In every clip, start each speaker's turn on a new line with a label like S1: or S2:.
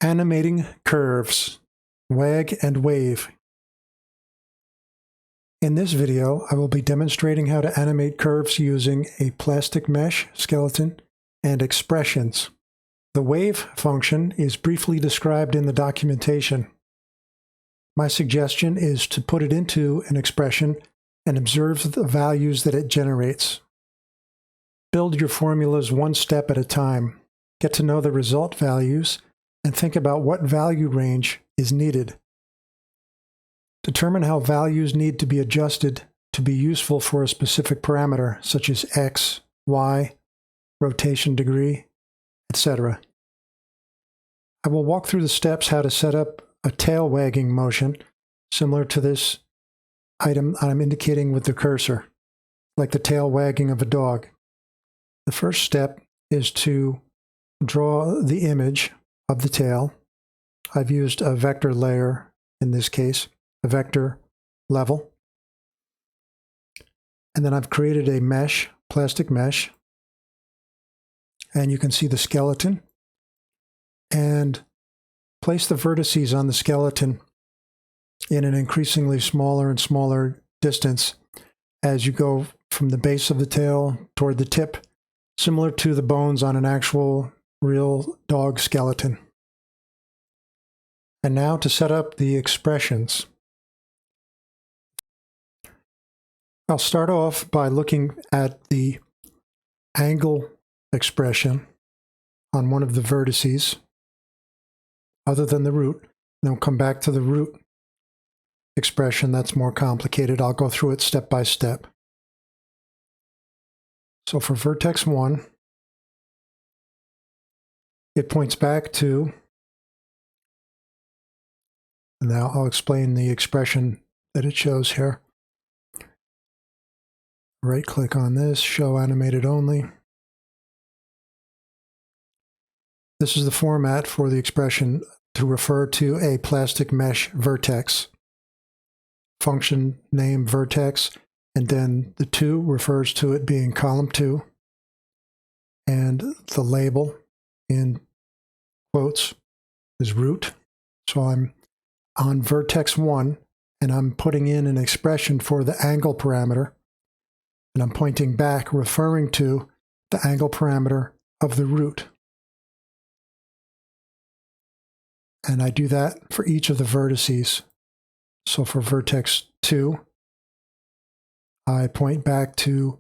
S1: Animating curves, wag and wave. In this video, I will be demonstrating how to animate curves using a plastic mesh skeleton and expressions. The wave function is briefly described in the documentation. My suggestion is to put it into an expression and observe the values that it generates. Build your formulas one step at a time. Get to know the result values and think about what value range is needed. Determine how values need to be adjusted to be useful for a specific parameter, such as x, y, rotation degree, etc. I will walk through the steps how to set up a tail wagging motion, similar to this item I'm indicating with the cursor, like the tail wagging of a dog. The first step is to draw the image of the tail. I've used a vector layer in this case, a vector level. And then I've created a mesh, plastic mesh. And you can see the skeleton. And place the vertices on the skeleton in an increasingly smaller and smaller distance as you go from the base of the tail toward the tip, similar to the bones on an actual real dog skeleton. And now to set up the expressions. I'll start off by looking at the angle expression on one of the vertices, other than the root. Then we'll come back to the root expression that's more complicated. I'll go through it step by step. So for vertex 1, it points back to, and now I'll explain the expression that it shows here. Right-click on this, show animated only. This is the format for the expression to refer to a plastic mesh vertex. Function name vertex, and then the 2 refers to it being column 2. And the label in quotes is root. So I'm on vertex 1, and I'm putting in an expression for the angle parameter. And I'm pointing back, referring to the angle parameter of the root. And I do that for each of the vertices. So for vertex 2, I point back to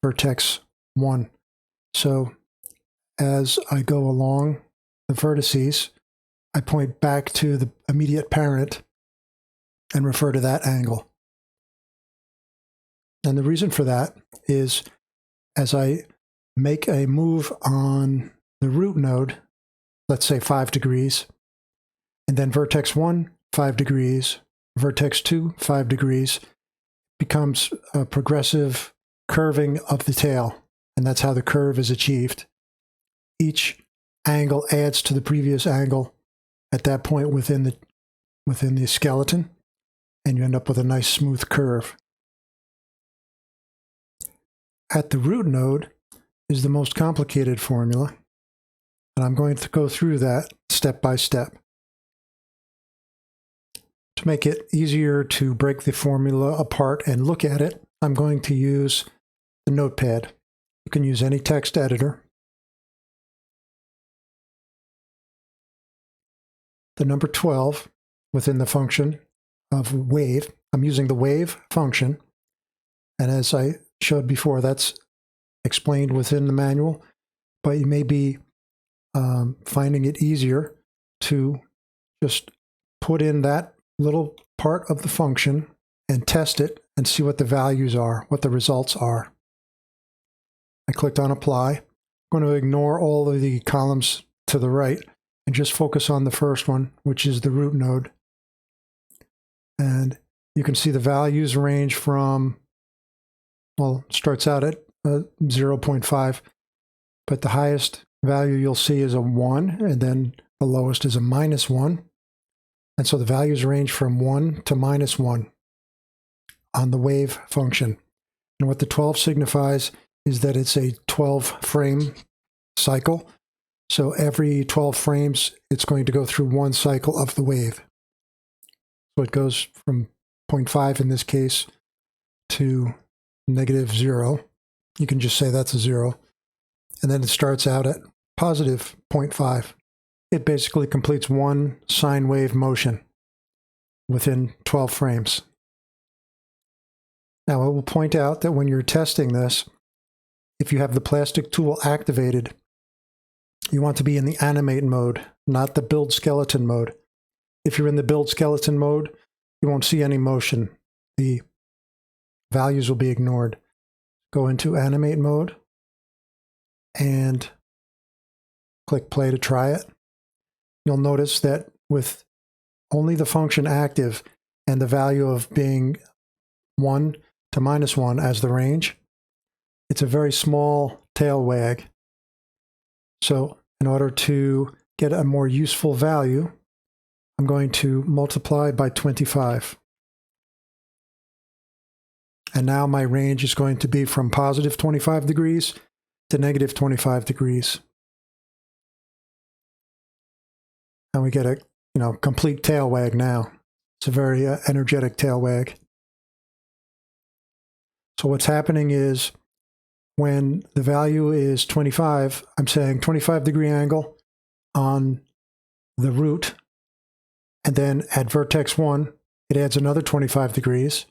S1: vertex 1. So as I go along the vertices, I point back to the immediate parent and refer to that angle. And the reason for that is as I make a move on the root node, let's say 5 degrees, and then vertex 1, 5 degrees, vertex 2, 5 degrees, becomes a progressive curving of the tail. And that's how the curve is achieved. Each angle adds to the previous angle at that point within the skeleton, and you end up with a nice smooth curve. At the root node is the most complicated formula, and I'm going to go through that step by step. To make it easier to break the formula apart and look at it, I'm going to use the notepad. You can use any text editor. The number 12 within the function of wave, I'm using the wave function, and as I showed before, that's explained within the manual, but you may be finding it easier to just put in that little part of the function and test it and see what the values are, what the results are. I clicked on apply. I'm going to ignore all of the columns to the right and just focus on the first one, which is the root node. And you can see the values range from, well, it starts out at 0.5, but the highest value you'll see is a 1, and then the lowest is a -1. And so the values range from 1 to -1 on the wave function. And what the 12 signifies is that it's a 12 frame cycle. So every 12 frames, it's going to go through one cycle of the wave. So it goes from 0.5 in this case to -0. You can just say that's a 0. And then it starts out at positive 0.5. It basically completes one sine wave motion within 12 frames. Now, I will point out that when you're testing this, if you have the plastic tool activated, you want to be in the animate mode, not the build skeleton mode. If you're in the build skeleton mode, you won't see any motion. The values will be ignored. Go into animate mode and click play to try it. You'll notice that with only the function active and the value of being 1 to -1 as the range, it's a very small tail wag. So in order to get a more useful value, I'm going to multiply by 25. And now my range is going to be from positive 25 degrees to negative 25 degrees. And we get a complete tail wag now. It's a very energetic tail wag. So what's happening is when the value is 25, I'm saying 25-degree angle on the root. And then at vertex 1, it adds another 25 degrees.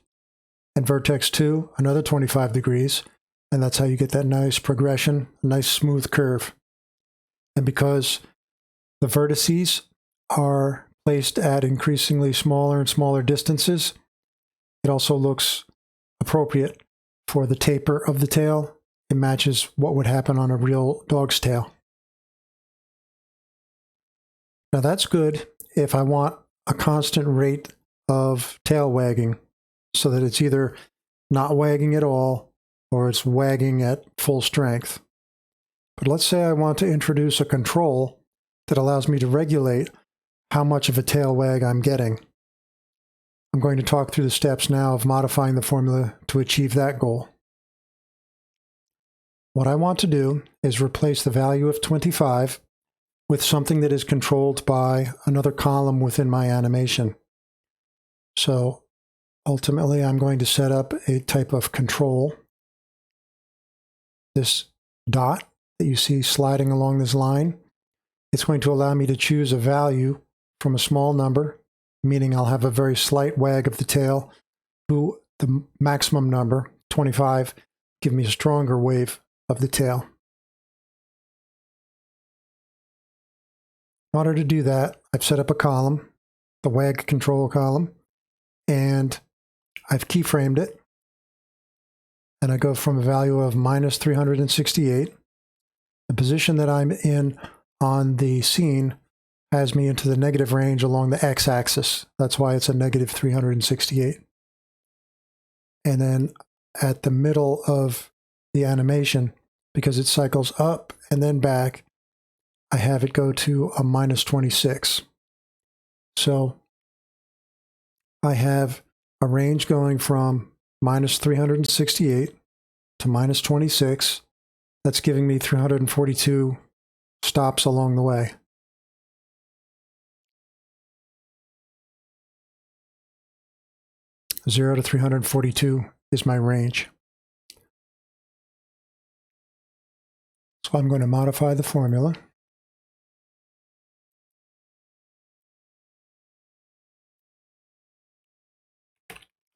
S1: And vertex 2, another 25 degrees. And that's how you get that nice progression, a nice smooth curve. And because the vertices are placed at increasingly smaller and smaller distances, it also looks appropriate for the taper of the tail. It matches what would happen on a real dog's tail. Now that's good if I want a constant rate of tail wagging so that it's either not wagging at all or it's wagging at full strength. But let's say I want to introduce a control that allows me to regulate how much of a tail wag I'm getting. I'm going to talk through the steps now of modifying the formula to achieve that goal. What I want to do is replace the value of 25 with something that is controlled by another column within my animation. So ultimately, I'm going to set up a type of control. This dot that you see sliding along this line, it's going to allow me to choose a value from a small number, meaning I'll have a very slight wag of the tail, to the maximum number, 25, give me a stronger wave of the tail. In order to do that, I've set up a column, the wag control column, and I've keyframed it. And I go from a value of -368. The position that I'm in on the scene has me into the negative range along the x-axis. That's why it's a -368. And then at the middle of the animation, because it cycles up and then back, I have it go to a -26. So I have a range going from -368 to -26. That's giving me 342 stops along the way. Zero to 342 is my range. So I'm going to modify the formula.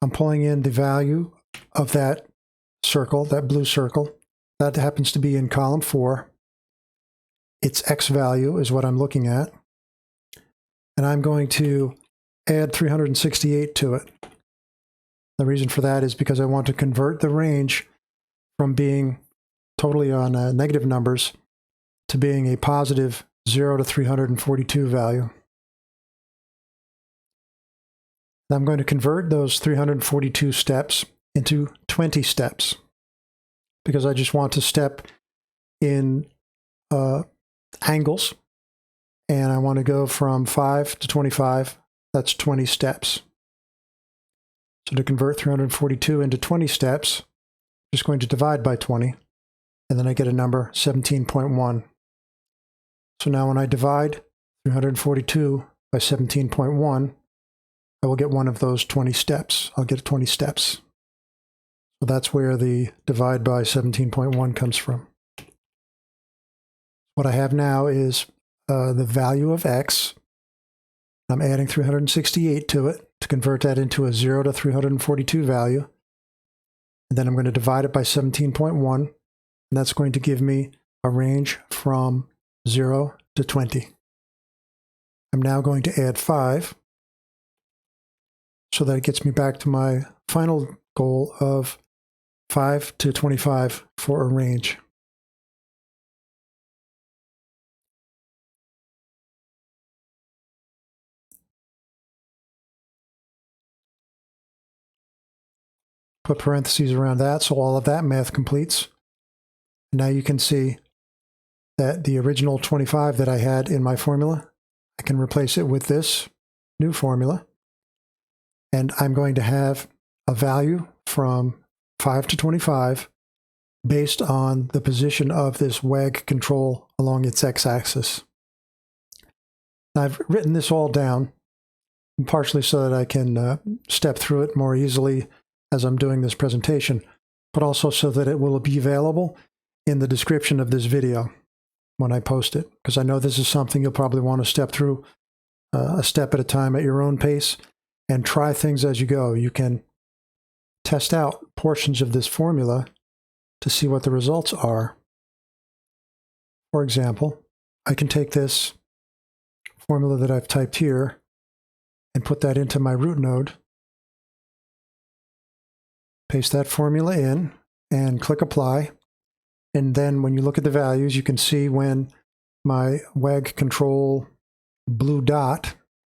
S1: I'm pulling in the value of that circle, that blue circle. That happens to be in column 4. Its x value is what I'm looking at. And I'm going to add 368 to it. The reason for that is because I want to convert the range from being totally on negative numbers to being a positive 0 to 342 value. I'm going to convert those 342 steps into 20 steps because I just want to step in angles, and I want to go from 5 to 25. That's 20 steps. So to convert 342 into 20 steps, I'm just going to divide by 20, and then I get a number 17.1. So now when I divide 342 by 17.1, I will get one of those 20 steps. I'll get 20 steps. So that's where the divide by 17.1 comes from. What I have now is the value of x. I'm adding 368 to it to convert that into a 0 to 342 value. And then I'm going to divide it by 17.1, and that's going to give me a range from 0 to 20. I'm now going to add 5, so that it gets me back to my final goal of 5 to 25 for a range. Put parentheses around that, so all of that math completes. And now you can see that the original 25 that I had in my formula, I can replace it with this new formula. And I'm going to have a value from 5 to 25 based on the position of this WAG control along its x-axis. I've written this all down, partially so that I can step through it more easily as I'm doing this presentation, but also so that it will be available in the description of this video when I post it, because I know this is something you'll probably want to step through a step at a time at your own pace and try things as you go. You can test out portions of this formula to see what the results are. For example, I can take this formula that I've typed here and put that into my root node, paste that formula in, and click apply. And then when you look at the values, you can see when my WAG control blue dot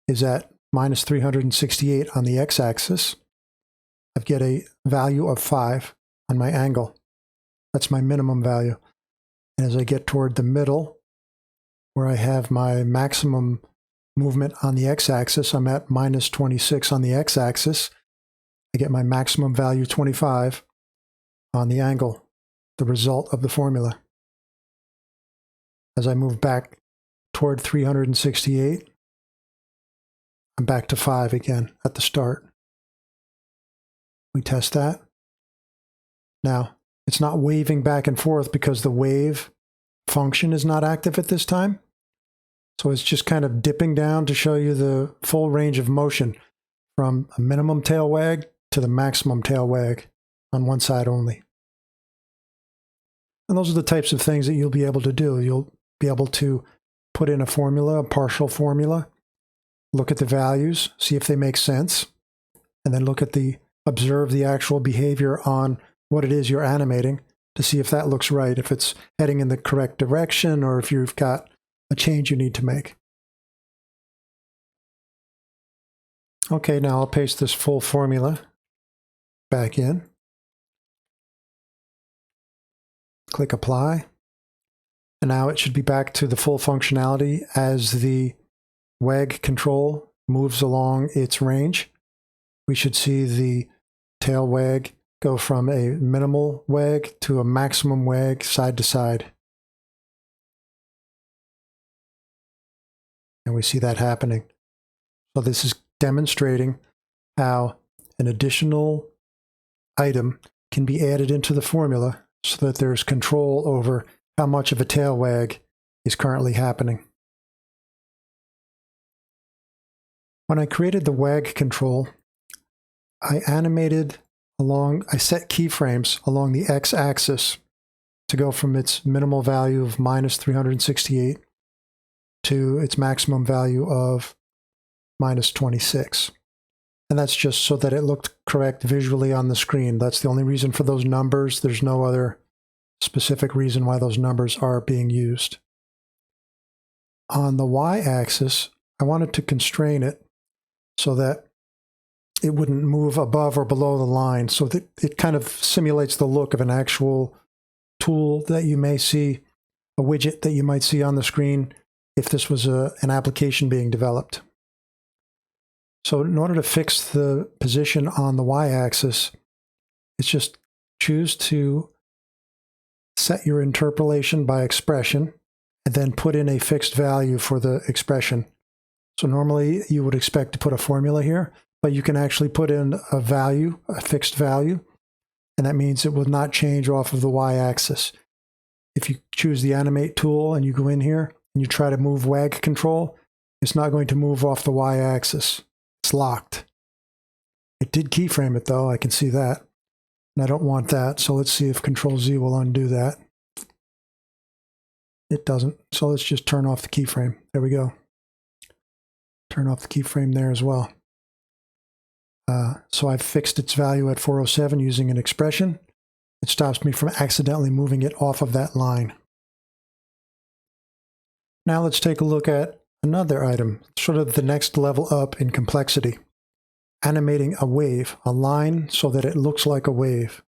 S1: is at minus 368 on the x-axis, I get a value of 5 on my angle. That's my minimum value. And as I get toward the middle, where I have my maximum movement on the x-axis, I'm at minus 26 on the x-axis. I get my maximum value 25 on the angle, the result of the formula. As I move back toward 368, I'm back to 5 again at the start. We test that. Now, it's not waving back and forth because the wave function is not active at this time. So it's just kind of dipping down to show you the full range of motion from a minimum tail wag to the maximum tail wag on one side only. And those are the types of things that you'll be able to do. You'll be able to put in a formula, a partial formula, look at the values, see if they make sense, and then observe the actual behavior on what it is you're animating to see if that looks right, if it's heading in the correct direction, or if you've got a change you need to make. Okay, now I'll paste this full formula back in. Click apply. And now it should be back to the full functionality as the WAG control moves along its range. We should see the tail wag go from a minimal wag to a maximum wag side to side. And we see that happening. So this is demonstrating how an additional item can be added into the formula so that there's control over how much of a tail wag is currently happening. When I created the wag control, I set keyframes along the x-axis to go from its minimal value of minus 368 to its maximum value of minus 26. And that's just so that it looked correct visually on the screen. That's the only reason for those numbers. There's no other specific reason why those numbers are being used. On the y-axis, I wanted to constrain it so that it wouldn't move above or below the line, so that it kind of simulates the look of an actual tool that you may see, a widget that you might see on the screen if this was an application being developed. So in order to fix the position on the y-axis, it's just choose to set your interpolation by expression and then put in a fixed value for the expression. So normally you would expect to put a formula here, but you can actually put in a value, a fixed value, and that means it will not change off of the y-axis. If you choose the Animate tool and you go in here and you try to move WAG control, it's not going to move off the y-axis. It's locked. It did keyframe it though, I can see that. And I don't want that, so let's see if Control-Z will undo that. It doesn't, so let's just turn off the keyframe. There we go. Turn off the keyframe there as well. So I've fixed its value at 407 using an expression. It stops me from accidentally moving it off of that line. Now let's take a look at another item, sort of the next level up in complexity. Animating a wave, a line so that it looks like a wave.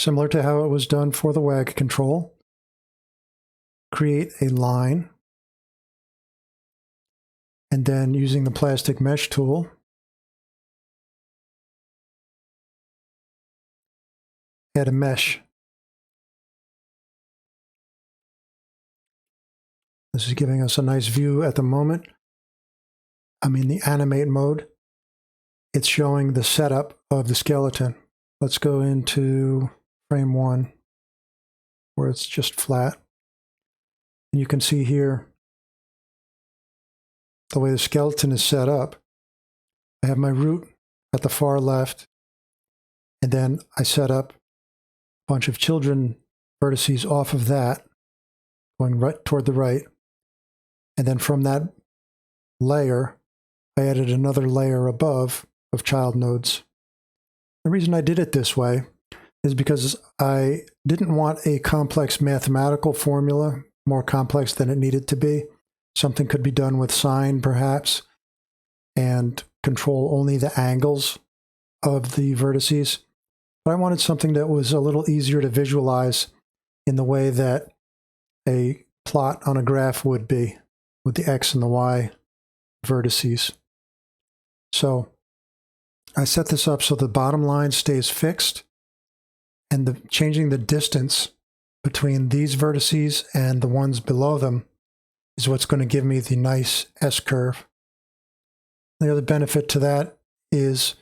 S1: Similar to how it was done for the WAG control. Create a line, and then using the plastic mesh tool, add a mesh. This is giving us a nice view at the moment. I'm in the animate mode. It's showing the setup of the skeleton. Let's go into frame 1 where it's just flat. And you can see here the way the skeleton is set up. I have my root at the far left, and then I set up a bunch of children vertices off of that, going right toward the right. And then from that layer, I added another layer above of child nodes. The reason I did it this way is because I didn't want a complex mathematical formula, more complex than it needed to be. Something could be done with sine, perhaps, and control only the angles of the vertices. But I wanted something that was a little easier to visualize in the way that a plot on a graph would be, with the x and the y vertices. So I set this up so the bottom line stays fixed, and changing the distance between these vertices and the ones below them is what's going to give me the nice S-curve. The other benefit to that is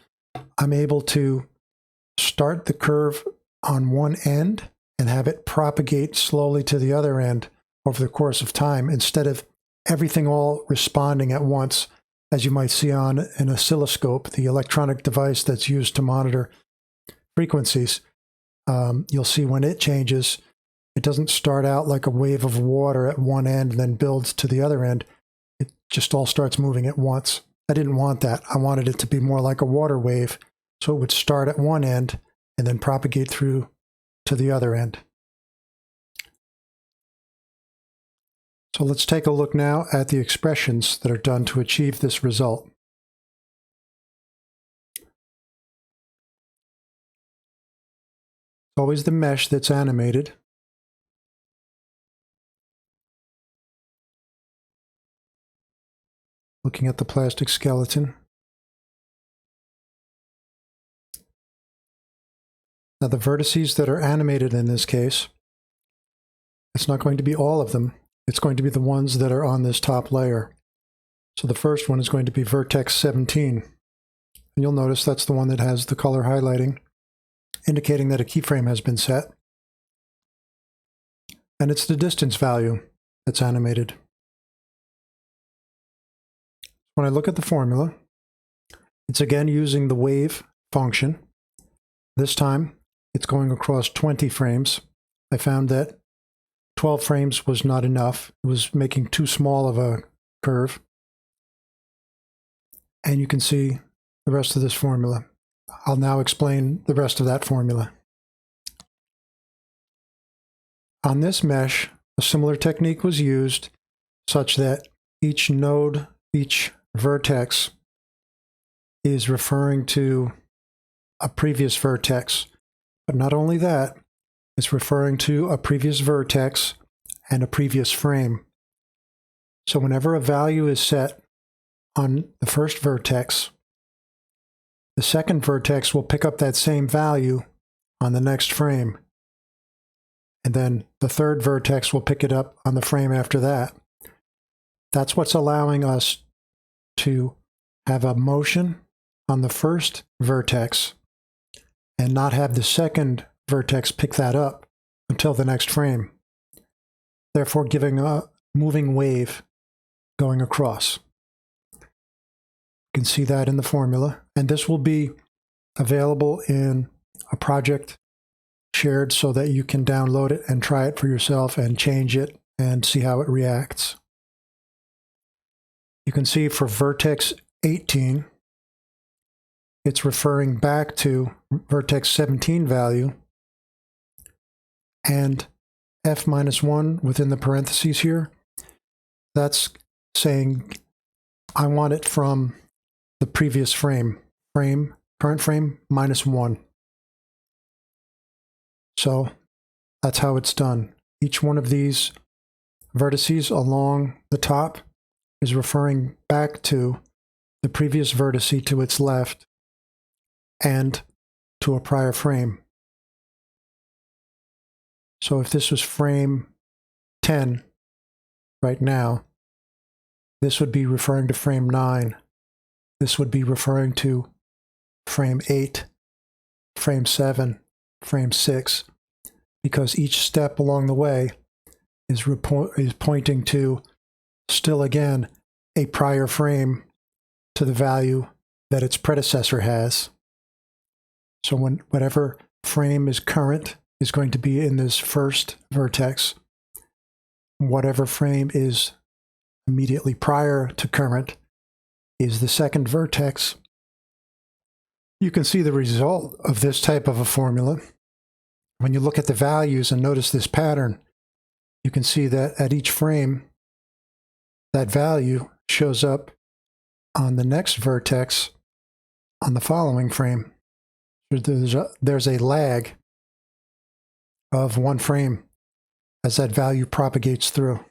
S1: I'm able to start the curve on one end and have it propagate slowly to the other end over the course of time, instead of everything all responding at once, as you might see on an oscilloscope, the electronic device that's used to monitor frequencies. You'll see when it changes, it doesn't start out like a wave of water at one end and then builds to the other end. It just all starts moving at once. I didn't want that. I wanted it to be more like a water wave, so it would start at one end and then propagate through to the other end. So let's take a look now at the expressions that are done to achieve this result. Always the mesh that's animated. Looking at the plastic skeleton. Now the vertices that are animated in this case, it's not going to be all of them. It's going to be the ones that are on this top layer. So the first one is going to be Vertex 17. And you'll notice that's the one that has the color highlighting, indicating that a keyframe has been set. And it's the distance value that's animated. When I look at the formula, it's again using the wave function. This time, it's going across 20 frames. I found that 12 frames was not enough. It was making too small of a curve. And you can see the rest of this formula. I'll now explain the rest of that formula. On this mesh, a similar technique was used such that each node, each vertex is referring to a previous vertex. But not only that, it's referring to a previous vertex and a previous frame. So whenever a value is set on the first vertex, the second vertex will pick up that same value on the next frame. and then the third vertex will pick it up on the frame after that. That's what's allowing us to have a motion on the first vertex and not have the second vertex pick that up until the next frame, therefore giving a moving wave going across. You can see that in the formula, and this will be available in a project shared so that you can download it and try it for yourself and change it and see how it reacts. You can see for vertex 18, it's referring back to vertex 17 value, and f-1 within the parentheses here, that's saying I want it from the previous frame, current frame -1. So that's how it's done. Each one of these vertices along the top is referring back to the previous vertice to its left and to a prior frame. So if this was frame 10 right now, this would be referring to frame 9. This would be referring to frame 8, frame 7, frame 6, because each step along the way is pointing to, still again, a prior frame to the value that its predecessor has. So whatever frame is current is going to be in this first vertex. Whatever frame is immediately prior to current is the second vertex. You can see the result of this type of a formula. When you look at the values and notice this pattern, you can see that at each frame, that value shows up on the next vertex on the following frame. There's a lag of one frame as that value propagates through.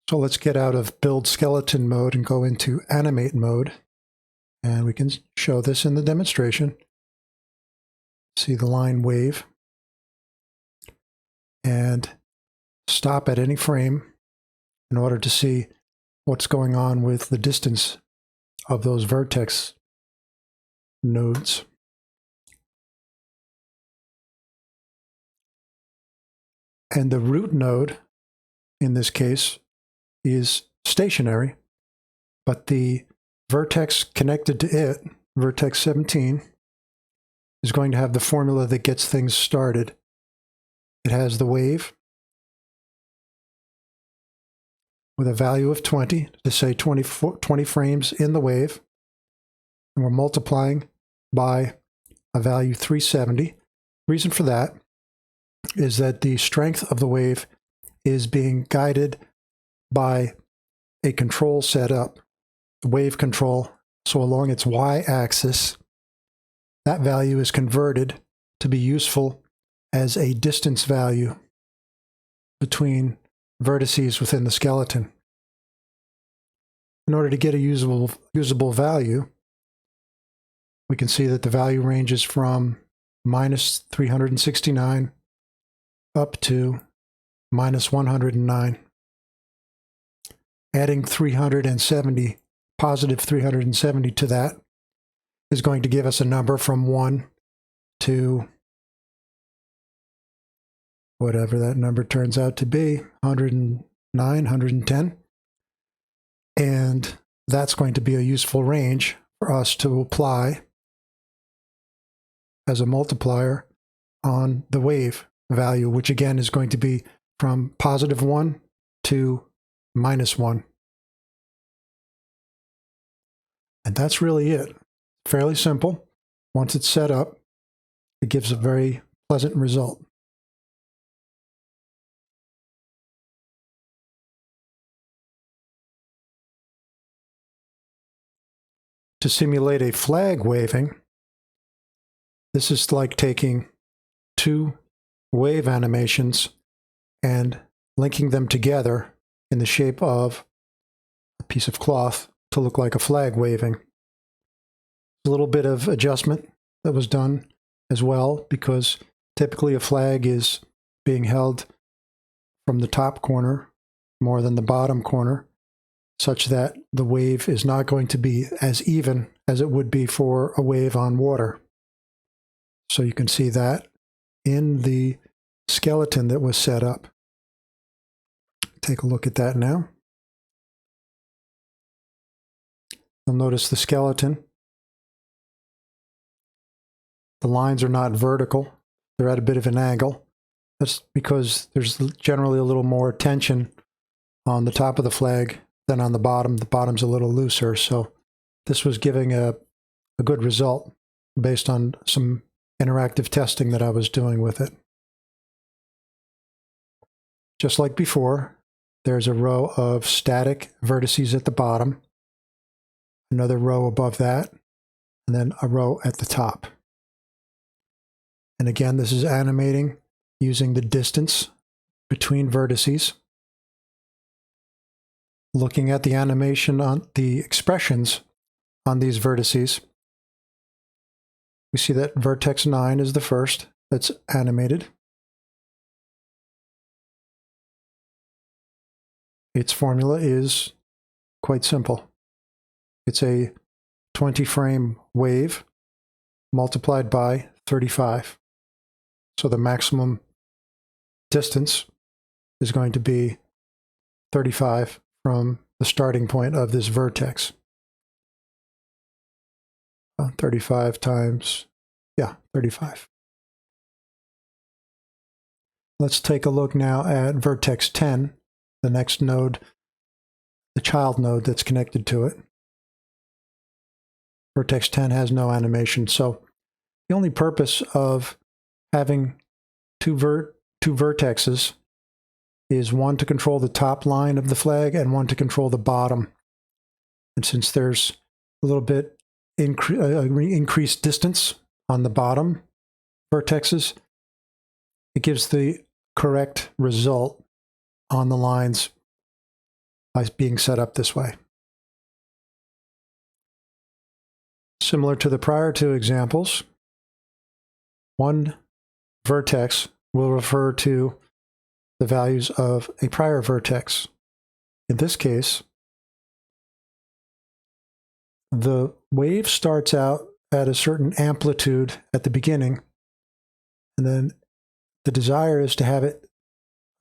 S1: So let's get out of build skeleton mode and go into animate mode. And we can show this in the demonstration. See the line wave. And stop at any frame in order to see what's going on with the distance of those vertex nodes. And the root node, in this case, is stationary, but the vertex connected to it, vertex 17, is going to have the formula that gets things started. It has the wave with a value of 20, to say 20 frames in the wave, and we're multiplying by a value 370. Reason for that is that the strength of the wave is being guided by a control setup, wave control. So along its y-axis, that value is converted to be useful as a distance value between vertices within the skeleton. In order to get a usable value, we can see that the value ranges from -369 up to -109. Adding 370, positive 370 to that is going to give us a number from 1 to whatever that number turns out to be, 109, 110. And that's going to be a useful range for us to apply as a multiplier on the wave value, which again is going to be from +1 to -1. And that's really it. Fairly simple. Once it's set up, it gives a very pleasant result. To simulate a flag waving, this is like taking two wave animations and linking them together in the shape of a piece of cloth to look like a flag waving. A little bit of adjustment that was done as well, because typically a flag is being held from the top corner more than the bottom corner, such that the wave is not going to be as even as it would be for a wave on water. So you can see that in the skeleton that was set up. Take a look at that now. You'll notice the skeleton. The lines are not vertical. They're at a bit of an angle. That's because there's generally a little more tension on the top of the flag than on the bottom. The bottom's a little looser, so this was giving a good result based on some interactive testing that I was doing with it. Just like before, there's a row of static vertices at the bottom, another row above that, and then a row at the top. And again, this is animating using the distance between vertices. Looking at the animation on the expressions on these vertices, we see that vertex 9 is the first that's animated. Its formula is quite simple. It's a 20-frame wave multiplied by 35. So the maximum distance is going to be 35 from the starting point of this vertex. 35 times, 35. Let's take a look now at vertex 10, the next node, the child node that's connected to it. Vertex 10 has no animation, so the only purpose of having two vertexes is one to control the top line of the flag and one to control the bottom. And since there's a little bit increased distance on the bottom vertexes, it gives the correct result on the lines by being set up this way. Similar to the prior two examples, one vertex will refer to the values of a prior vertex. In this case, the wave starts out at a certain amplitude at the beginning, and then the desire is to have it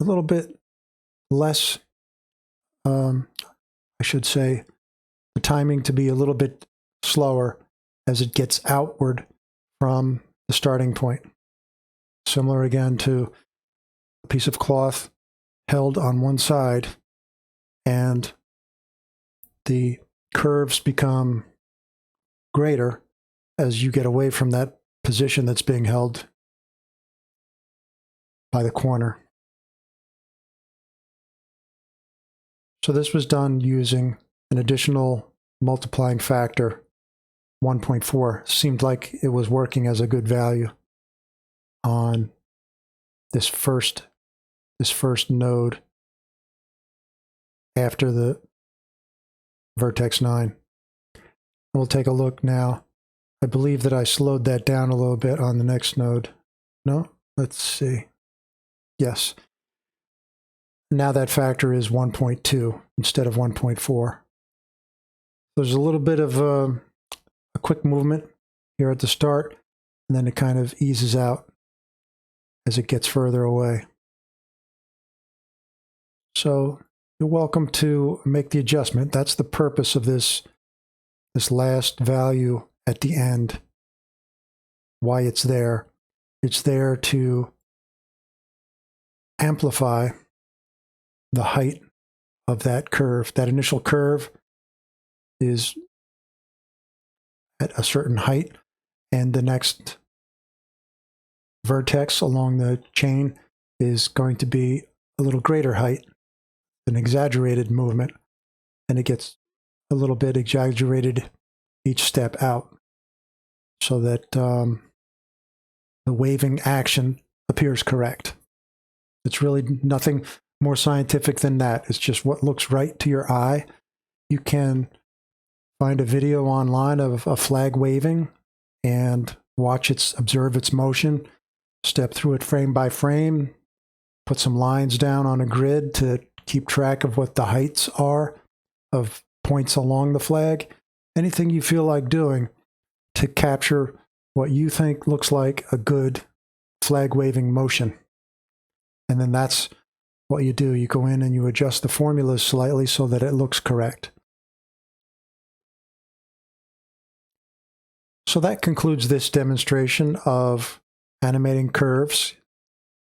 S1: a little bit less, I should say, the timing to be a little bit slower as it gets outward from the starting point. Similar again to a piece of cloth held on one side, and the curves become greater as you get away from that position that's being held by the corner. So this was done using an additional multiplying factor, 1.4. Seemed like it was working as a good value on this first node after the vertex 9. We'll take a look now. I believe that I slowed that down a little bit on the next node. No? Let's see. Yes. Now that factor is 1.2 instead of 1.4. There's a little bit of a quick movement here at the start, and then it kind of eases out as it gets further away. So you're welcome to make the adjustment. That's the purpose of this last value at the end. Why it's there. It's there to amplify the height of that curve. That initial curve is at a certain height, and the next vertex along the chain is going to be a little greater height, an exaggerated movement, and it gets a little bit exaggerated each step out so that the waving action appears correct. It's really nothing more scientific than that. It's just what looks right to your eye. You can find a video online of a flag waving, and observe its motion, step through it frame by frame, put some lines down on a grid to keep track of what the heights are of points along the flag. Anything you feel like doing to capture what you think looks like a good flag waving motion. And then that's what you do. You go in and you adjust the formulas slightly so that it looks correct. So that concludes this demonstration of animating curves,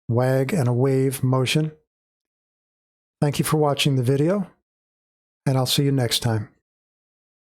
S1: wag and a wave motion. Thank you for watching the video, and I'll see you next time.